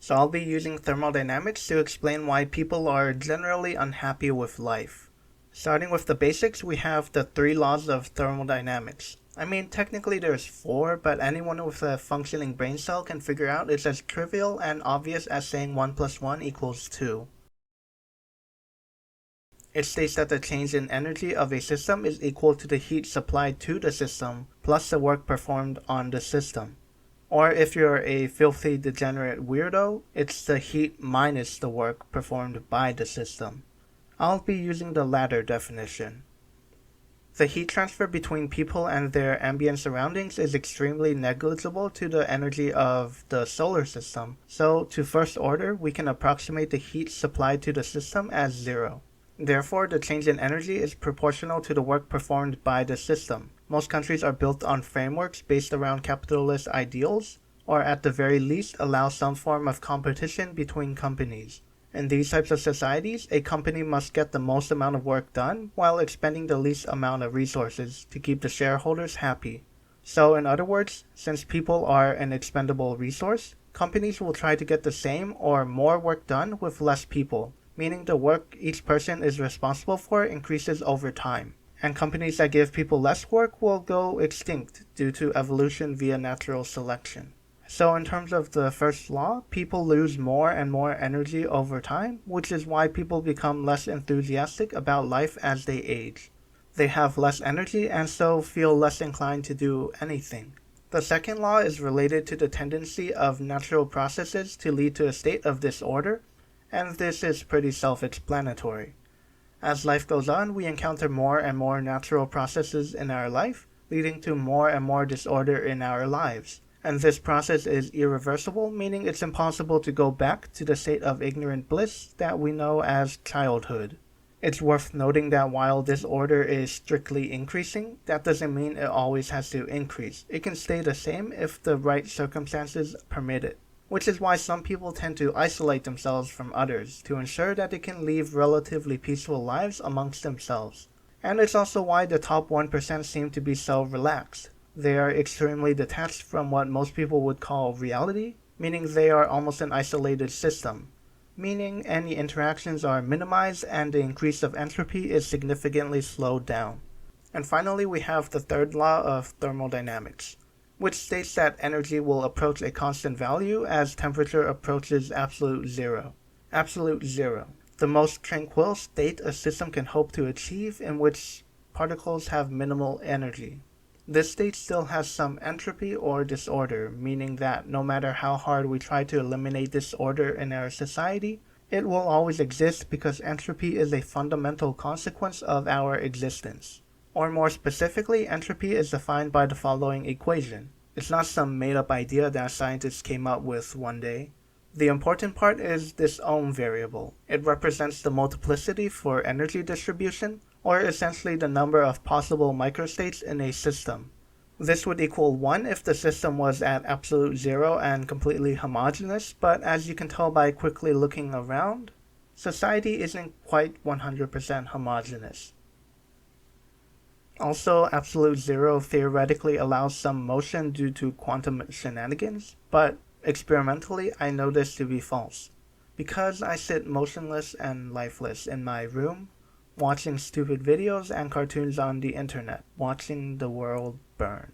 So I'll be using thermodynamics to explain why people are generally unhappy with life. Starting with the basics, we have the 3 laws of thermodynamics. I mean, technically there's 4, but anyone with a functioning brain cell can figure out it's as trivial and obvious as saying 1 plus 1 equals 2. It states that the change in energy of a system is equal to the heat supplied to the system plus the work performed on the system. Or if you're a filthy degenerate weirdo, it's the heat minus the work performed by the system. I'll be using the latter definition. The heat transfer between people and their ambient surroundings is extremely negligible to the energy of the solar system, so to first order we can approximate the heat supplied to the system as 0. Therefore, the change in energy is proportional to the work performed by the system. Most countries are built on frameworks based around capitalist ideals, or at the very least allow some form of competition between companies. In these types of societies, a company must get the most amount of work done while expending the least amount of resources to keep the shareholders happy. So in other words, since people are an expendable resource, companies will try to get the same or more work done with less people, meaning the work each person is responsible for increases over time. And companies that give people less work will go extinct due to evolution via natural selection. So in terms of the first law, people lose more and more energy over time, which is why people become less enthusiastic about life as they age. They have less energy and so feel less inclined to do anything. The second law is related to the tendency of natural processes to lead to a state of disorder, and this is pretty self-explanatory. As life goes on, we encounter more and more natural processes in our life, leading to more and more disorder in our lives. And this process is irreversible, meaning it's impossible to go back to the state of ignorant bliss that we know as childhood. It's worth noting that while disorder is strictly increasing, that doesn't mean it always has to increase. It can stay the same if the right circumstances permit it. Which is why some people tend to isolate themselves from others to ensure that they can live relatively peaceful lives amongst themselves. And it's also why the top 1% seem to be so relaxed. They are extremely detached from what most people would call reality, meaning they are almost an isolated system, meaning any interactions are minimized and the increase of entropy is significantly slowed down. And finally, we have the third law of thermodynamics, which states that energy will approach a constant value as temperature approaches absolute zero. Absolute zero, the most tranquil state a system can hope to achieve in which particles have minimal energy. This state still has some entropy or disorder, meaning that no matter how hard we try to eliminate disorder in our society, it will always exist because entropy is a fundamental consequence of our existence. Or more specifically, entropy is defined by the following equation. It's not some made-up idea that scientists came up with one day. The important part is this ohm variable. It represents the multiplicity for energy distribution, or essentially the number of possible microstates in a system. This would equal 1 if the system was at absolute zero and completely homogeneous, but as you can tell by quickly looking around, society isn't quite 100% homogeneous. Also, absolute zero theoretically allows some motion due to quantum shenanigans, but experimentally I know this to be false. Because I sit motionless and lifeless in my room, watching stupid videos and cartoons on the internet, watching the world burn.